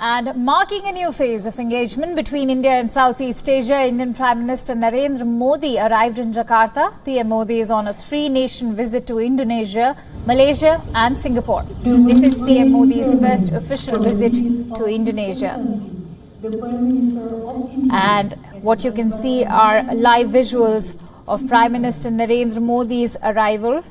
And marking a new phase of engagement between India and Southeast Asia, Indian Prime Minister Narendra Modi arrived in Jakarta. PM Modi is on a three-nation visit to Indonesia, Malaysia and Singapore. This is PM Modi's first official visit to Indonesia. And what you can see are live visuals of Prime Minister Narendra Modi's arrival.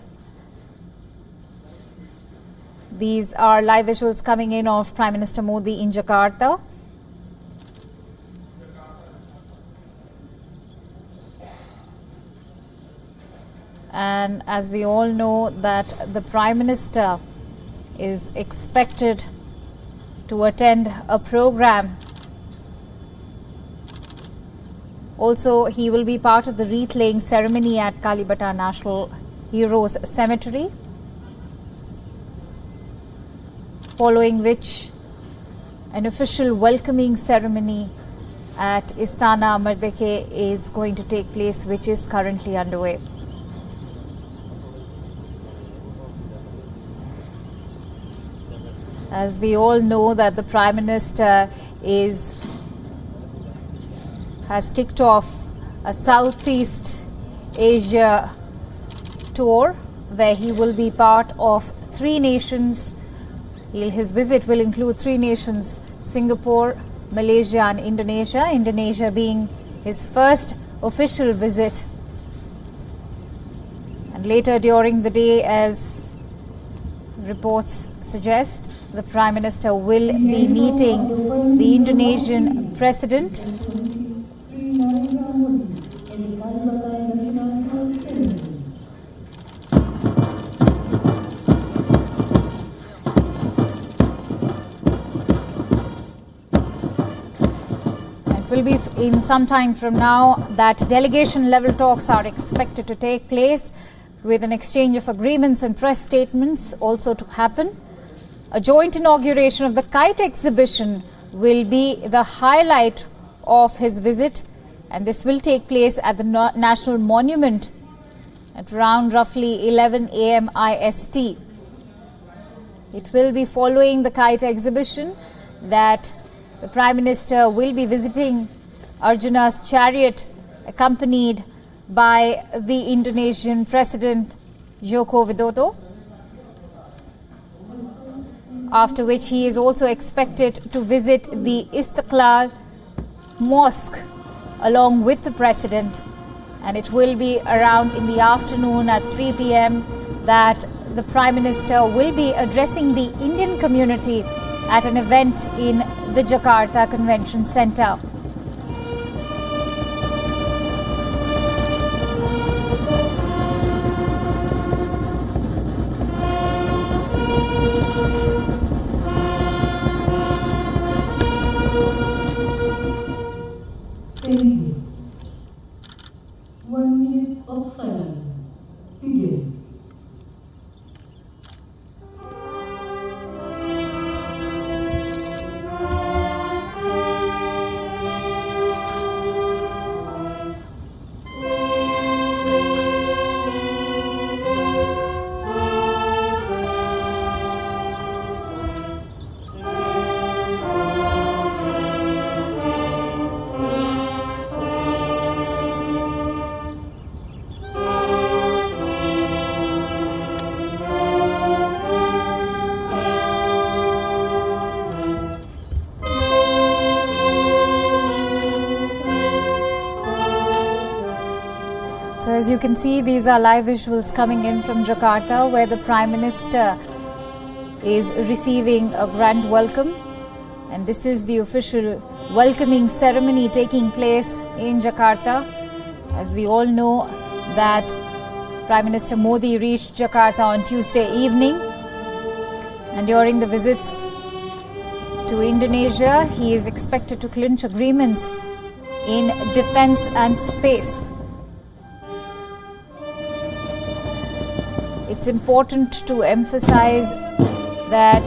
These are live visuals coming in of Prime Minister Modi in Jakarta. And as we all know that the Prime Minister is expected to attend a program. Also, he will be part of the wreath laying ceremony at Kalibata National Heroes Cemetery, following which an official welcoming ceremony at Istana Merdeka is going to take place, which is currently underway. As we all know that the Prime Minister has kicked off a Southeast Asia tour where he will be part of three nations. His visit will include three nations: Singapore, Malaysia and Indonesia. Indonesia being his first official visit. And later during the day, as reports suggest, the Prime Minister will be meeting the Indonesian President. Will be in some time from now that delegation level talks are expected to take place, with an exchange of agreements and press statements also to happen. A joint inauguration of the kite exhibition will be the highlight of his visit, and this will take place at the National Monument at around roughly 11 a.m. IST. It will be following the kite exhibition that the Prime Minister will be visiting Arjuna's chariot, accompanied by the Indonesian President Joko Widodo, after which he is also expected to visit the Istiqlal Mosque along with the President, and it will be around in the afternoon at 3 p.m. that the Prime Minister will be addressing the Indian community at an event in the Jakarta Convention Centre. Thank you. 1 minute of silence. Begin. So as you can see, these are live visuals coming in from Jakarta, where the Prime Minister is receiving a grand welcome. And this is the official welcoming ceremony taking place in Jakarta. As we all know that Prime Minister Modi reached Jakarta on Tuesday evening. And during the visits to Indonesia, he is expected to clinch agreements in defense and space. It's important to emphasize that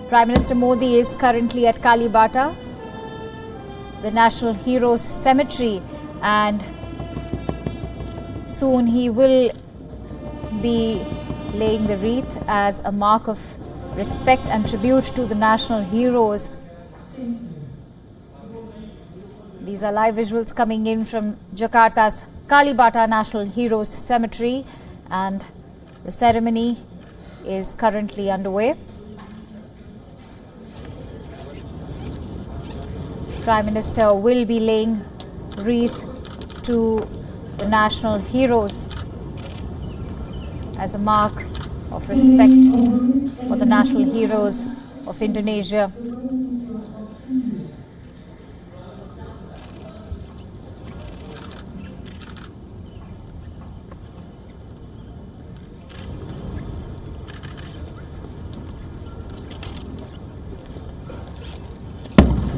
Prime Minister Modi is currently at Kalibata, the National Heroes Cemetery, and soon he will be laying the wreath as a mark of respect and tribute to the national heroes These are live visuals coming in from Jakarta's Kalibata National Heroes Cemetery, and the ceremony is currently underway. Prime Minister will be laying wreath to the national heroes as a mark of respect for the national heroes of Indonesia.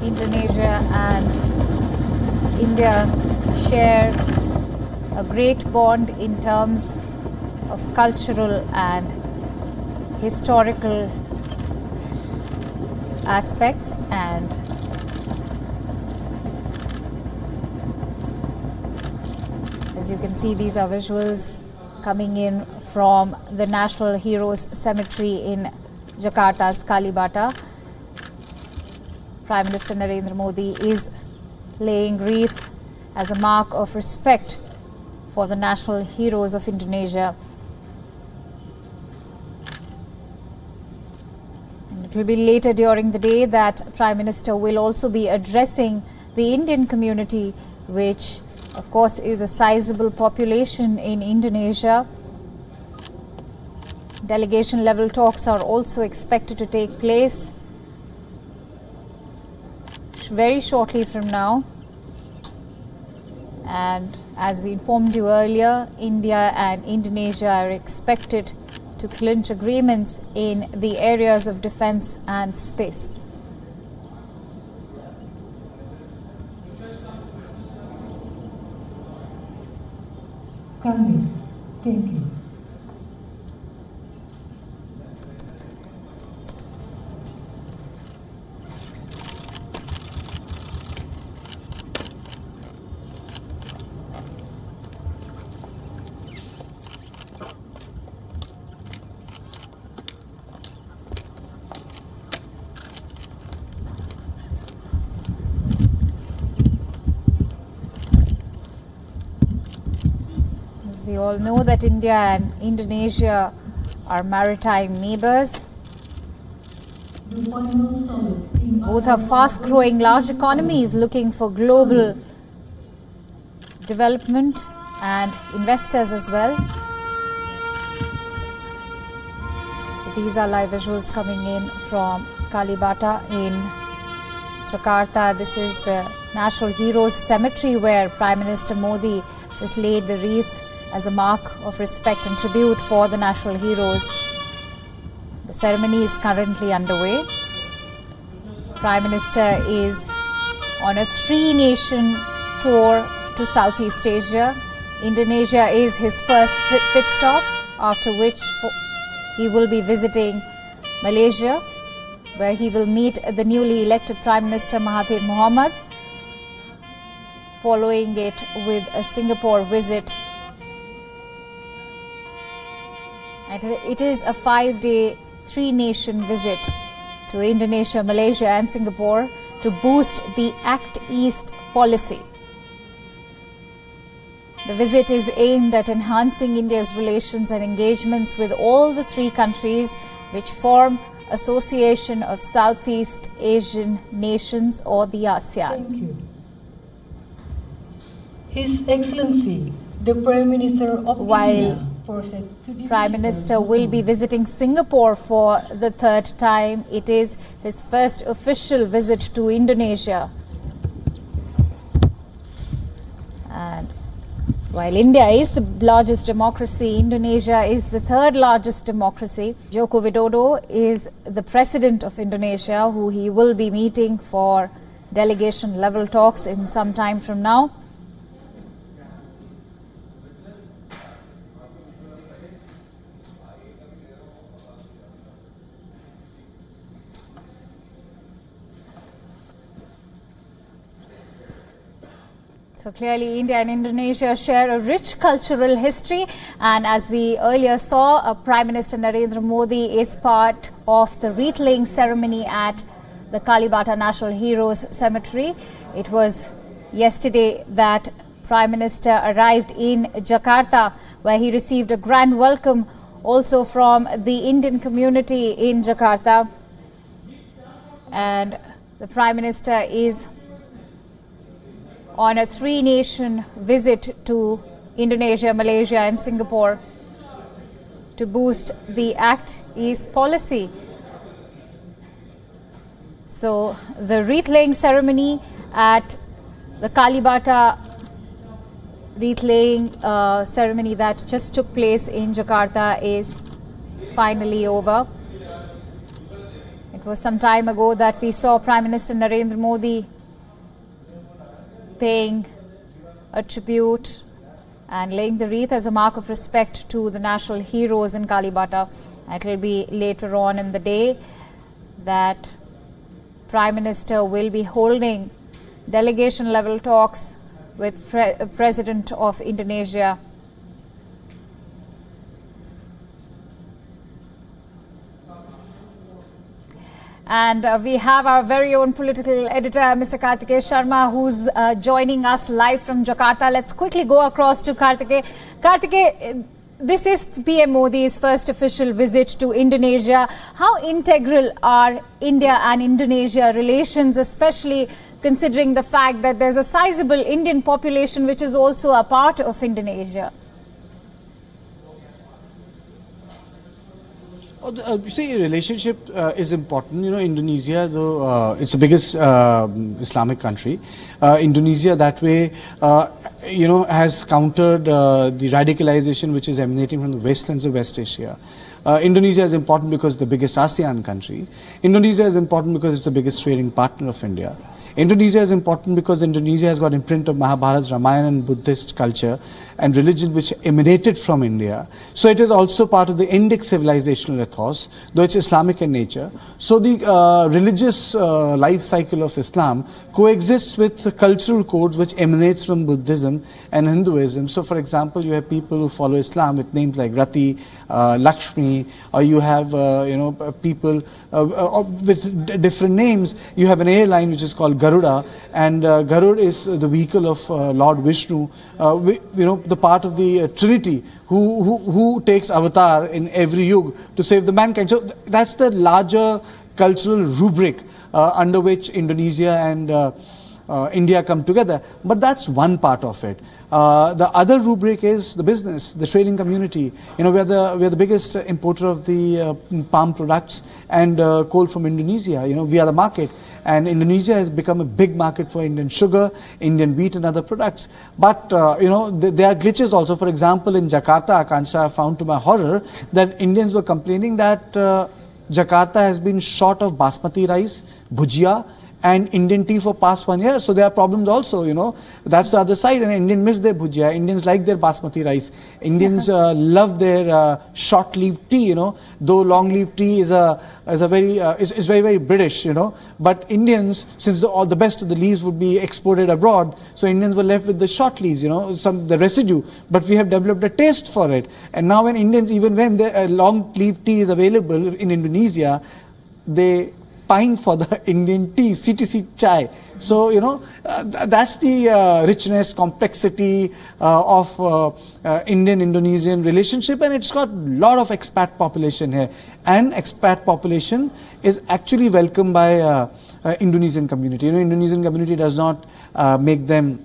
Indonesia and India share a great bond in terms of cultural and historical aspects, and as you can see, these are visuals coming in from the National Heroes Cemetery in Jakarta's Kalibata. Prime Minister Narendra Modi is laying wreath as a mark of respect for the national heroes of Indonesia. And it will be later during the day that Prime Minister will also be addressing the Indian community, which of course is a sizable population in Indonesia. Delegation level talks are also expected to take place very shortly from now. And as we informed you earlier, India and Indonesia are expected to clinch agreements in the areas of defense and space. Thank you. We all know that India and Indonesia are maritime neighbors. Both are fast-growing large economies looking for global development and investors as well. So these are live visuals coming in from Kalibata in Jakarta. This is the National Heroes Cemetery where Prime Minister Modi just laid the wreath as a mark of respect and tribute for the national heroes. The ceremony is currently underway. Prime Minister is on a three-nation tour to Southeast Asia. Indonesia is his first pit stop, after which he will be visiting Malaysia, where he will meet the newly elected Prime Minister Mahathir Mohamad, following it with a Singapore visit. And it is a 5-day, three-nation visit to Indonesia, Malaysia and Singapore to boost the Act East policy. The visit is aimed at enhancing India's relations and engagements with all the three countries which form Association of Southeast Asian Nations, or the ASEAN. Thank you. His Excellency, the Prime Minister of India, Prime Minister will be visiting Singapore for the third time. It is his first official visit to Indonesia. And while India is the largest democracy, Indonesia is the third largest democracy. Joko Widodo is the President of Indonesia, who he will be meeting for delegation level talks in some time from now. So clearly India and Indonesia share a rich cultural history, and as we earlier saw, Prime Minister Narendra Modi is part of the wreath-laying ceremony at the Kalibata National Heroes Cemetery. It was yesterday that Prime Minister arrived in Jakarta, where he received a grand welcome also from the Indian community in Jakarta. And the Prime Minister is on a three-nation visit to Indonesia, Malaysia and Singapore to boost the Act East policy. So the wreath-laying ceremony at the Kalibata wreath-laying ceremony that just took place in Jakarta is finally over. It was some time ago that we saw Prime Minister Narendra Modi paying a tribute and laying the wreath as a mark of respect to the national heroes in Kalibata. It will be later on in the day that Prime Minister will be holding delegation level talks with President of Indonesia. And we have our very own political editor, Mr. Karthikeya Sharma, who's joining us live from Jakarta. Let's quickly go across to Karthikeya. Karthikeya, this is PM Modi's first official visit to Indonesia. How integral are India and Indonesia relations, especially considering the fact that there's a sizable Indian population which is also a part of Indonesia? You see, relationship is important. You know, Indonesia, though it's the biggest Islamic country, Indonesia that way, you know, has countered the radicalization which is emanating from the westlands of West Asia. Indonesia is important because it's the biggest ASEAN country. Indonesia is important because it's the biggest trading partner of India. Indonesia is important because Indonesia has got imprint of Mahabharata, Ramayana and Buddhist culture and religion which emanated from India. So it is also part of the Indic civilizational ethos, though it's Islamic in nature. So the religious life cycle of Islam coexists with cultural codes which emanates from Buddhism and Hinduism. So for example, you have people who follow Islam with names like Rati, Lakshmi, or you have you know, people with different names. You have an airline which is called Garuda, and Garud is the vehicle of Lord Vishnu, you know, the part of the Trinity who takes avatar in every yuga to save the mankind. So that's the larger cultural rubric under which Indonesia and India come together. But that's one part of it. The other rubric is the business, the trading community. You know, we are the biggest importer of the palm products and coal from Indonesia. You know, we are the market, and Indonesia has become a big market for Indian sugar, Indian wheat, and other products. But you know, there are glitches also. For example, in Jakarta, Akansha, I found to my horror that Indians were complaining that Jakarta has been short of basmati rice, bhujia, and Indian tea for past 1 year. So there are problems also, you know. That's the other side. And Indians miss their bhujia. Indians like their basmati rice. Indians love their short-leaf tea, you know. Though long-leaf tea is very, very British, you know. But Indians, since all the best of the leaves would be exported abroad, so Indians were left with the short leaves, you know, the residue. But we have developed a taste for it. And now when Indians, even when the long-leaf tea is available in Indonesia, they pine for the Indian tea, CTC chai. So, you know, that's the richness, complexity of Indian-Indonesian relationship, and it's got a lot of expat population here. And expat population is actually welcomed by Indonesian community. You know, Indonesian community does not make them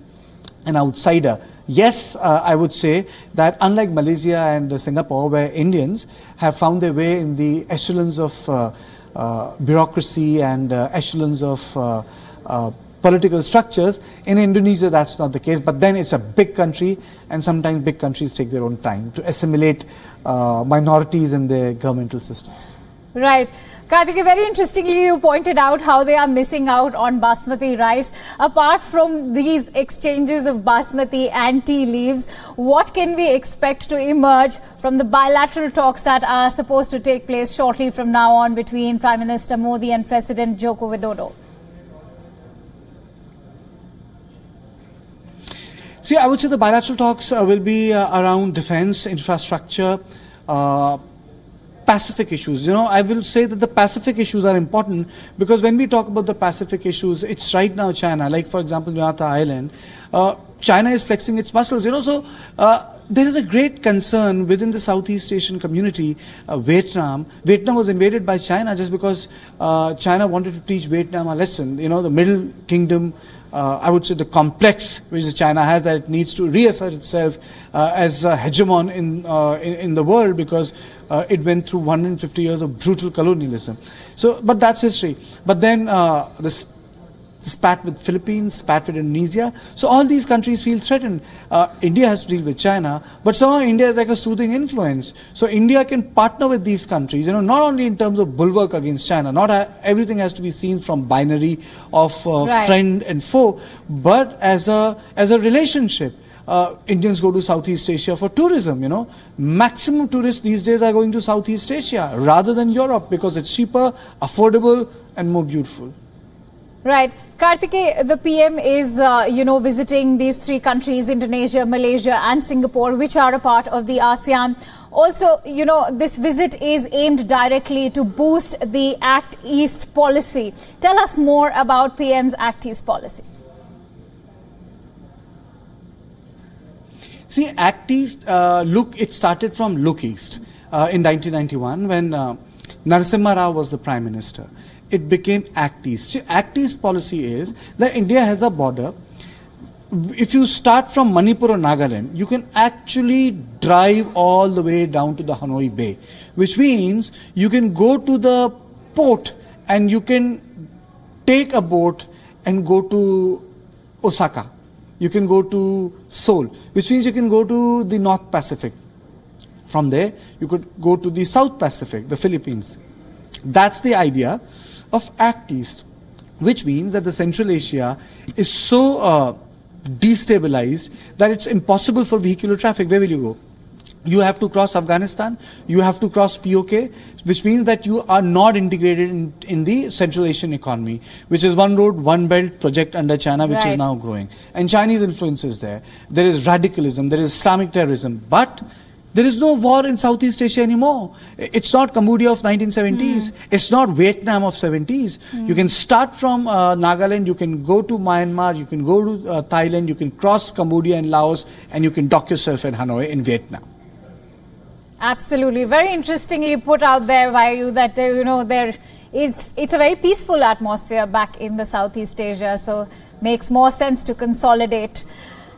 an outsider. Yes, I would say that unlike Malaysia and Singapore, where Indians have found their way in the echelons of bureaucracy and echelons of political structures, in Indonesia that's not the case. But then it's a big country, and sometimes big countries take their own time to assimilate minorities in their governmental systems. Right. Karthikeya, very interestingly, you pointed out how they are missing out on basmati rice. Apart from these exchanges of basmati and tea leaves, what can we expect to emerge from the bilateral talks that are supposed to take place shortly from now on between Prime Minister Modi and President Joko Widodo? See, I would say the bilateral talks will be around defense, infrastructure, Pacific issues. I will say that the Pacific issues are important because when we talk about the Pacific issues, it's right now China. Like for example, Jakarta Island, China is flexing its muscles. So there is a great concern within the Southeast Asian community. Vietnam was invaded by China just because China wanted to teach Vietnam a lesson. The Middle Kingdom. I would say the complex which China has, that it needs to reassert itself as a hegemon in the world because it went through 150 years of brutal colonialism. But that's history. But then the spat with Philippines, spat with Indonesia. So all these countries feel threatened. India has to deal with China, but somehow India is like a soothing influence. So India can partner with these countries, not only in terms of bulwark against China, not everything has to be seen from binary of friend and foe, but as a relationship. Indians go to Southeast Asia for tourism, Maximum tourists these days are going to Southeast Asia rather than Europe because it's cheaper, affordable and more beautiful. Right. Kartikeya, the PM is, visiting these three countries, Indonesia, Malaysia and Singapore, which are a part of the ASEAN. Also, this visit is aimed directly to boost the Act East policy. Tell us more about PM's Act East policy. See, Act East, it started from Look East in 1991 when Narasimha Rao was the Prime Minister. It became Act East. See, Act East policy is that India has a border. If you start from Manipur or Nagaland, you can actually drive all the way down to the Hanoi Bay, which means you can go to the port and you can take a boat and go to Osaka. You can go to Seoul, which means you can go to the North Pacific. From there, you could go to the South Pacific, the Philippines. That's the idea of Act East, which means that the Central Asia is so destabilized that it's impossible for vehicular traffic. Where will you go? You have to cross Afghanistan, you have to cross POK, which means that you are not integrated in the Central Asian economy, which is one road, one belt project under China, which is now growing. And Chinese influence is there. There is radicalism, there is Islamic terrorism, but there is no war in Southeast Asia anymore. It's not Cambodia of 1970s. It's not Vietnam of 70s. You can start from Nagaland, you can go to Myanmar, you can go to Thailand, you can cross Cambodia and Laos, and you can dock yourself in Hanoi in Vietnam. Absolutely. Very interestingly put out there by you that, it's a very peaceful atmosphere back in the Southeast Asia. So makes more sense to consolidate.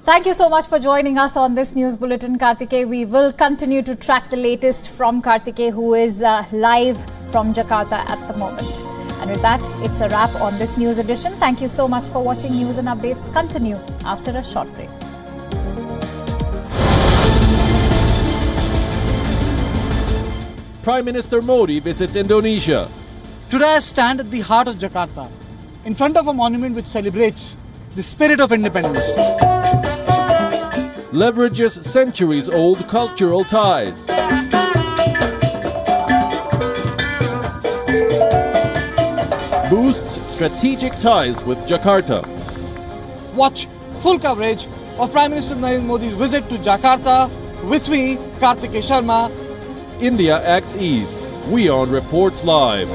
Thank you so much for joining us on this news bulletin, Kartikeya. We will continue to track the latest from Kartikeya, who is live from Jakarta at the moment. And with that, it's a wrap on this news edition. Thank you so much for watching. News and updates continue after a short break. Prime Minister Modi visits Indonesia. Today I stand at the heart of Jakarta, in front of a monument which celebrates the spirit of independence. Leverages centuries-old cultural ties. Boosts strategic ties with Jakarta. Watch full coverage of Prime Minister Narendra Modi's visit to Jakarta with me, Kartikeya Sharma. India acts east. WION reports live.